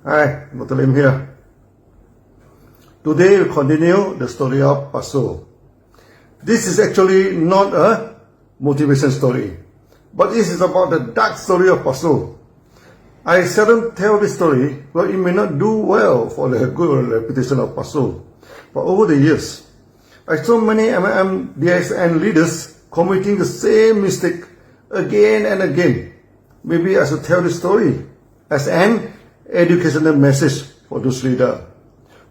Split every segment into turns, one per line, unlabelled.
Hi, Dr. Lim here. Today we continue the story of Pasu. This is actually not a motivation story, but this is about the dark story of Pasu. I seldom tell this story, but it may not do well for the good reputation of Pasu. But over the years, I saw many MLM DXN leaders committing the same mistake again and again. Maybe I should tell this story as an educational message for those leaders.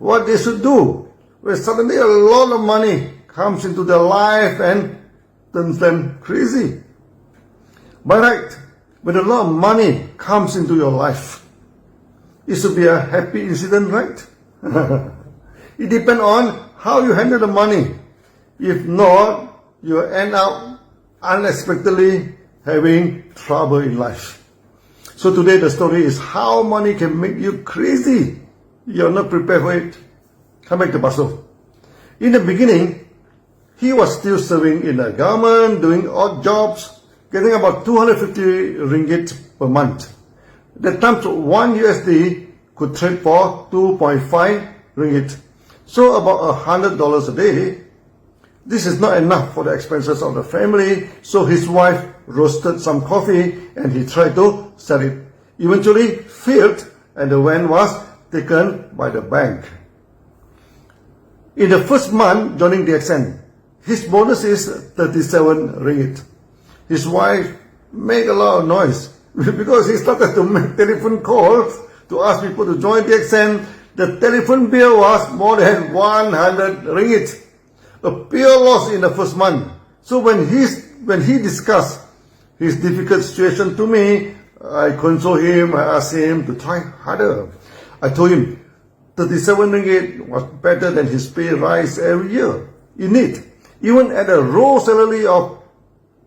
What they should do when suddenly a lot of money comes into their life and turns them crazy. By right, when a lot of money comes into your life, it should be a happy incident, right? It depends on how you handle the money. If not, you end up unexpectedly having trouble in life. So today the story is how money can make you crazy. You're not prepared for it. Come back to Pasu. In the beginning, he was still serving in the government, doing odd jobs, getting about 250 ringgit per month. That times 1 USD could trade for 2.5 ringgit. So about $100 a day. This is not enough for the expenses of the family, so his wife roasted some coffee and he tried to sell it. Eventually failed and the van was taken by the bank. In the first month joining DXN, his bonus is 37 ringgit. His wife made a lot of noise because he started to make telephone calls to ask people to join DXN. The telephone bill was more than 100 ringgit. A pure loss in the first month. So when he discussed his difficult situation to me, I console him, I asked him to try harder. I told him 37 ringgit was better than his pay rise every year. Indeed, even at a raw salary of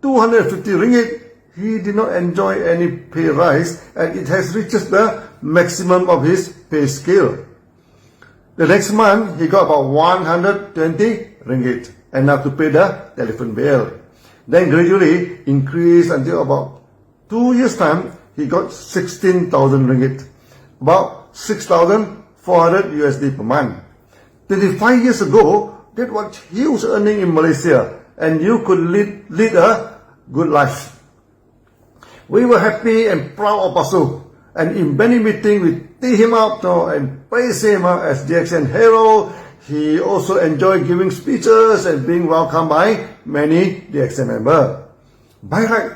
250 ringgit, he did not enjoy any pay rise and it has reached the maximum of his pay scale. The next month, he got about 120 ringgit, enough to pay the telephone bill. Then gradually increased until about 2 years' time, he got 16,000 ringgit, about 6,400 USD per month. 25 years ago, that was he was earning in Malaysia, and you could lead a good life. We were happy and proud of Pasu, and in many meetings we tee him up and praise him as DXN hero. He also enjoyed giving speeches and being welcomed by many DXN members. By right,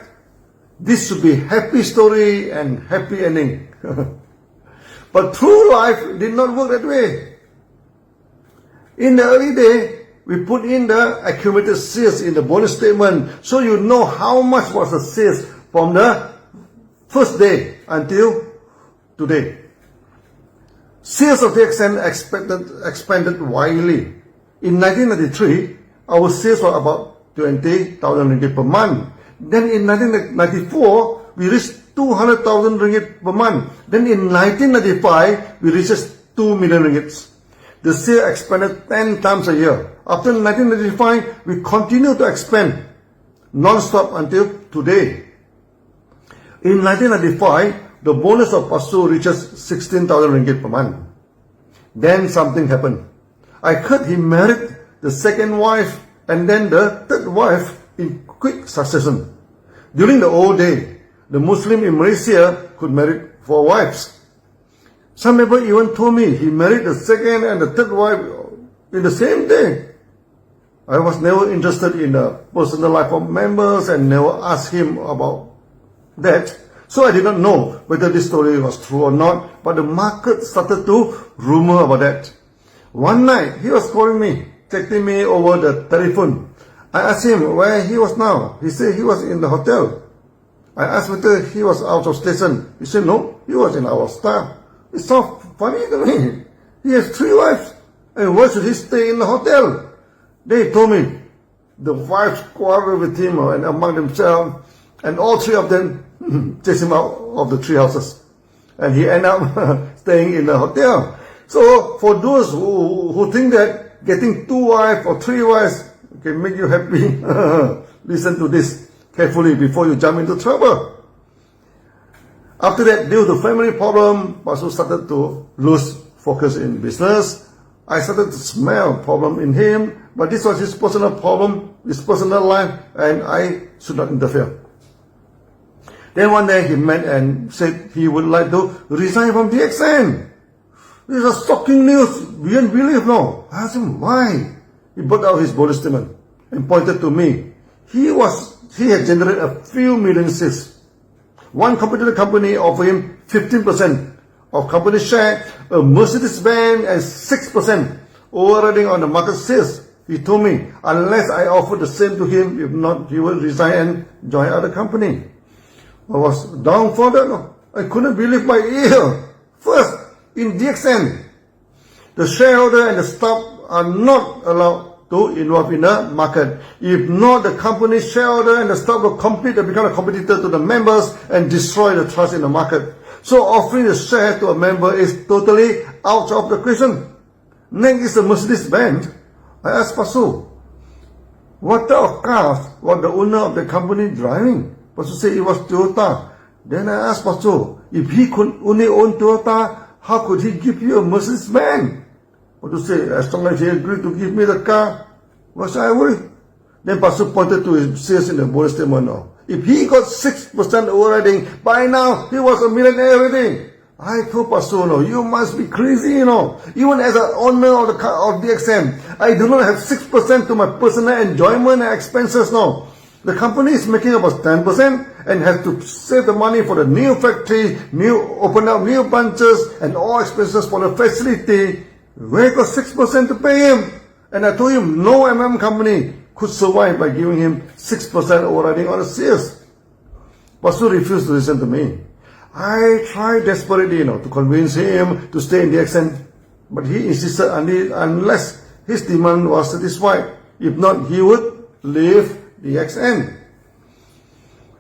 this should be happy story and happy ending. But true life did not work that way. In the early day, we put in the accumulated sales in the bonus statement so you know how much was the sales from the first day until today. Sales of DXN expanded widely. In 1993, our sales were about 20,000 ringgit per month. Then in 1994, we reached 200,000 ringgit per month. Then in 1995, we reached 2 million ringgit. The sale expanded 10 times a year. After 1995, we continue to expand non-stop until today. In 1995, the bonus of Pasu reaches 16,000 ringgit per month. Then something happened. I heard he married the second wife and then the third wife in quick succession. During the old day, the Muslim in Malaysia could marry 4 wives. Some people even told me he married the second and the third wife in the same day. I was never interested in the personal life of members and never asked him about that. So I did not know whether this story was true or not, but the market started to rumor about that. One night, he was calling me, texting me over the telephone. I asked him where he was now. He said he was in the hotel. I asked whether he was out of station. He said no, he was in our staff. It sounds funny to me. He has 3 wives. And why should he stay in the hotel? They told me the wives quarreled with him and among themselves, and all 3 of them chased him out of the 3 houses. And he ended up staying in the hotel. So for those who think that getting 2 wives or 3 wives can make you happy, listen to this carefully before you jump into trouble. After that, due to family problem, Pasu started to lose focus in business. I started to smell problem in him, but this was his personal problem, his personal life, and I should not interfere. Then one day he met and said he would like to resign from DXN. This is shocking news, beyond belief, no. I asked him why. He brought out his bold statement and pointed to me. He had generated a few million shares. One competitor company offered him 15% of company share, a Mercedes-Benz and 6% overriding on the market shares. He told me, unless I offer the same to him, if not, he will resign and join other company. I was dumbfounded. No? I couldn't believe my ear. First, in DXN, the shareholder and the staff are not allowed to involve in the market. If not, the company shareholder and the staff will compete and become a competitor to the members and destroy the trust in the market. So offering the share to a member is totally out of the question. Next is the Mercedes-Benz. I asked Pasu, what type of cars was the owner of the company driving? Pasu said it was Toyota. Then I asked Pasu, if he could only own Toyota, how could he give you a Mercedes-Benz? Pasu said, as long as he agreed to give me the car, why should I worry? Then Pasu pointed to his shares in the bonus statement. No. If he got 6% overriding, by now he was a millionaire already. I told Pasu, no, you must be crazy, you know. Even as an owner of DXN, I do not have 6% to my personal enjoyment and expenses, no. The company is making about 10% and has to save the money for the new factory, open up new branches and all expenses for the facility. Where got 6% to pay him? And I told him no company could survive by giving him 6% overriding on the shares. Pasu refused to listen to me. I tried desperately, to convince him to stay in DXN, but he insisted unless his demand was satisfied. If not, he would leave DXN.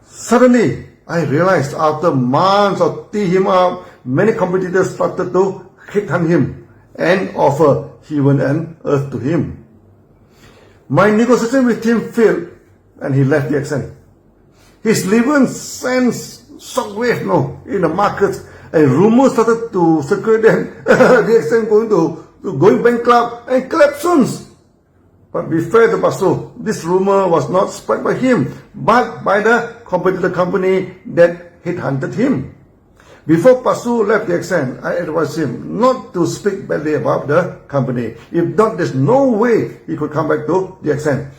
Suddenly, I realized after months of teeing him up, many competitors started to headhunt him and offer heaven and earth to him. My negotiation with him failed and he left DXN. His liver sends shockwave in the market, and rumors started to circulate that DXN going bankrupt and collapse soon. But be fair to Pasu, this rumor was not spread by him, but by the competitor company that headhunted him. Before Pasu left DXN, I advised him not to speak badly about the company. If not, there's no way he could come back to DXN.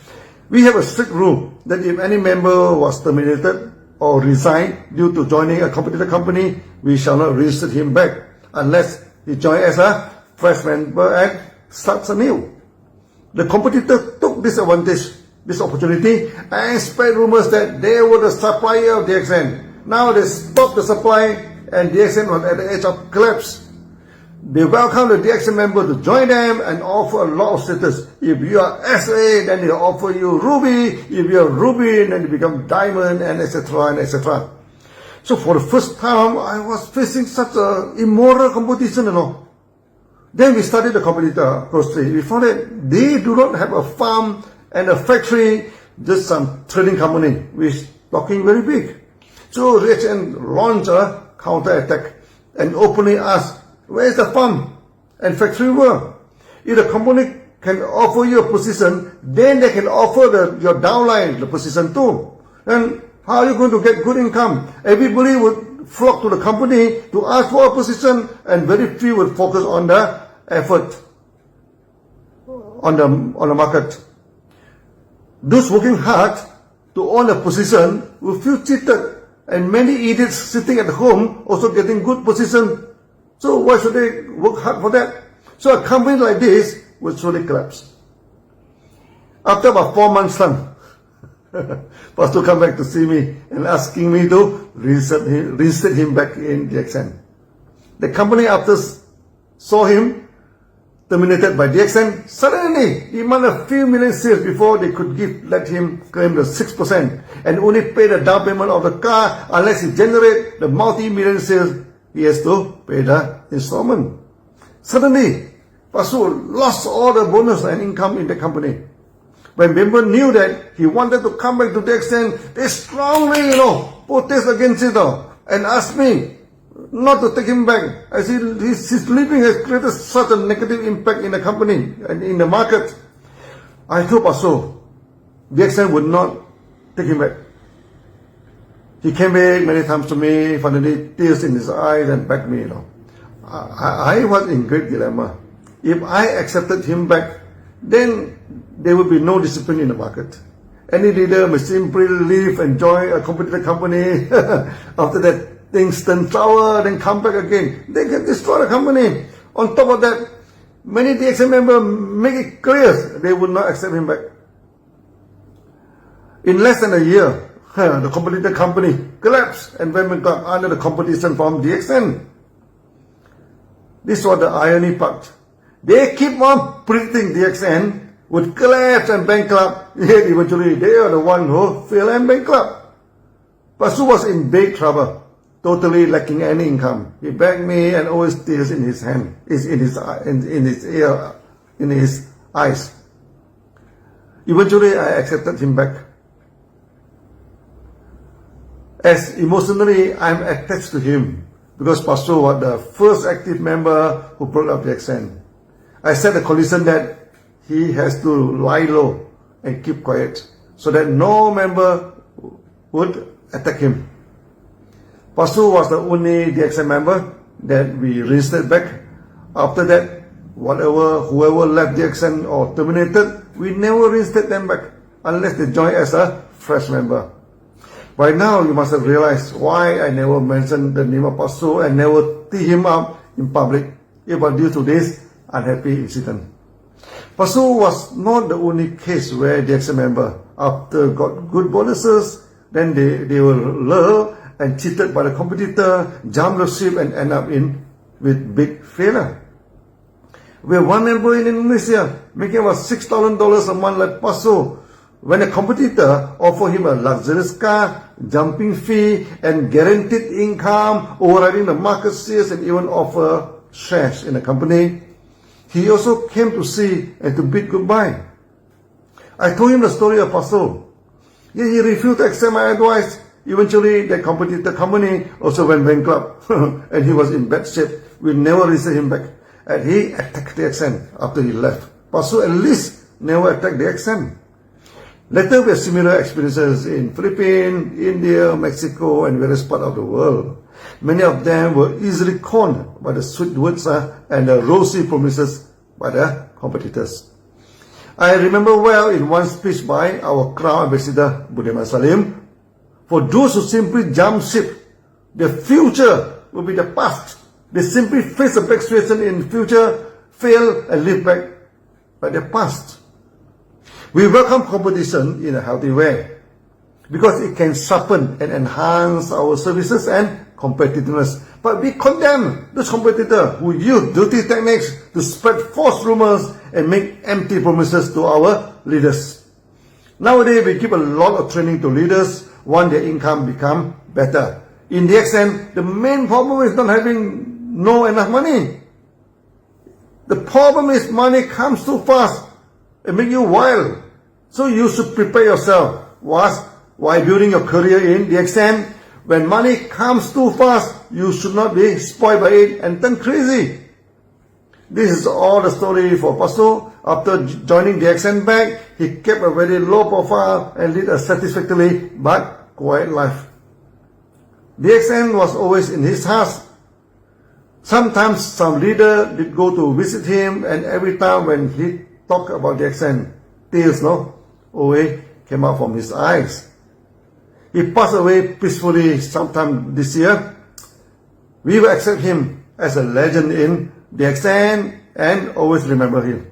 We have a strict rule that if any member was terminated or resigned due to joining a competitor company, we shall not register him back unless he joins as a fresh member and starts anew. The competitor took this opportunity, and spread rumors that they were the supplier of DXN. Now they stopped the supply, and DXN was at the edge of collapse. They welcome the DXN member to join them and offer a lot of status. If you are SA, then they offer you Ruby. If you are Ruby, then you become Diamond, and etc. and etc. So for the first time, I was facing such a immoral competition, Then we studied the competitor closely. We found that they do not have a farm and a factory, just some trading company, which is talking very big. So DXN launched a counter-attack and openly asked, where is the farm and factory work? If the company can offer you a position, then they can offer your downline the position too. And how are you going to get good income? Everybody would flock to the company to ask for a position, and very few would focus on the effort on the market. Those working hard to own a position will feel cheated, and many idiots sitting at home also getting good position. So why should they work hard for that? So a company like this will surely collapse. After about 4 months' time, Pastor come back to see me and asking me to reinstate him back in DXN. The company, after saw him terminated by DXN, suddenly demanded a few million shares before they could let him claim the 6% and only pay the down payment of the car unless he generate the multi-million shares. He has to pay the installment. Suddenly, Pasu lost all the bonus and income in the company. When member knew that he wanted to come back to DXN, they strongly, protest against it. and asked me not to take him back. I said, his leaving has created such a negative impact in the company and in the market. I told Pastor, DXN would not take him back. He came back many times to me, finally tears in his eyes and begged me, I was in great dilemma. If I accepted him back, then there would be no discipline in the market. Any leader may simply leave and join a competitor company. After that, things turn sour, then come back again. They can destroy the company. On top of that, many DXN members make it clear they would not accept him back. In less than a year, the competitor company collapsed and went bankrupt under the competition from DXN. This was the irony part. They keep on predicting DXN would collapse and bankrupt, yet eventually they are the one who fail and bankrupt. Pastor was in big trouble, totally lacking any income. He begged me and always tears in his hand, in his eyes. Eventually I accepted him back. As emotionally I'm attached to him, because Pastor was the first active member who brought up DXN. I set a condition that he has to lie low and keep quiet, so that no member would attack him. Pastor was the only DXN member that we registered back. After that, whoever left DXN or terminated, we never reinstated them back unless they joined as a fresh member. By now, you must have realized why I never mentioned the name of Pastor and never tee him up in public. It was due to this unhappy incident. Pastor was not the only case where DXN member, after got good bonuses, then they were lured and cheated by the competitor, jumped the ship and end up with big failure. We have one member in Indonesia making about $6,000 a month like Pastor, when a competitor offered him a luxurious car, jumping fee, and guaranteed income, overriding the market shares, and even offer shares in the company. He also came to see and to bid goodbye. I told him the story of Pastor. Yet he refused to accept my advice. Eventually, the competitor company also went bankrupt, and he was in bad shape. We never received him back. And he attacked DXN after he left. Pastor at least never attacked DXN. Later, we had similar experiences in Philippines, India, Mexico, and various parts of the world. Many of them were easily conned by the sweet words and the rosy promises by the competitors. I remember well in one speech by our Crown Ambassador, Budiman Salim, for those who simply jump ship, the future will be the past. They simply face a bad situation in the future, fail, and live back by the past. We welcome competition in a healthy way because it can sharpen and enhance our services and competitiveness. But we condemn those competitors who use dirty techniques to spread false rumors and make empty promises to our leaders. Nowadays, we give a lot of training to leaders, want their income become better. In DXN, the main problem is not having enough money. The problem is money comes too fast and make you wild. So you should prepare yourself while building your career in DXN. When money comes too fast, you should not be spoiled by it and turn crazy. This is all the story for Pastor. After joining DXN Bank, he kept a very low profile and led a satisfactory but quiet life. DXN was always in his heart. Sometimes some leader did go to visit him, and every time when he talked about DXN, tears always came out from his eyes. He passed away peacefully sometime this year. We will accept him as a legend in DXN and always remember him.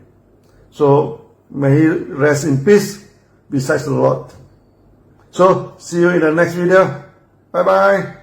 So may he rest in peace besides the Lord. So see you in the next video. Bye bye.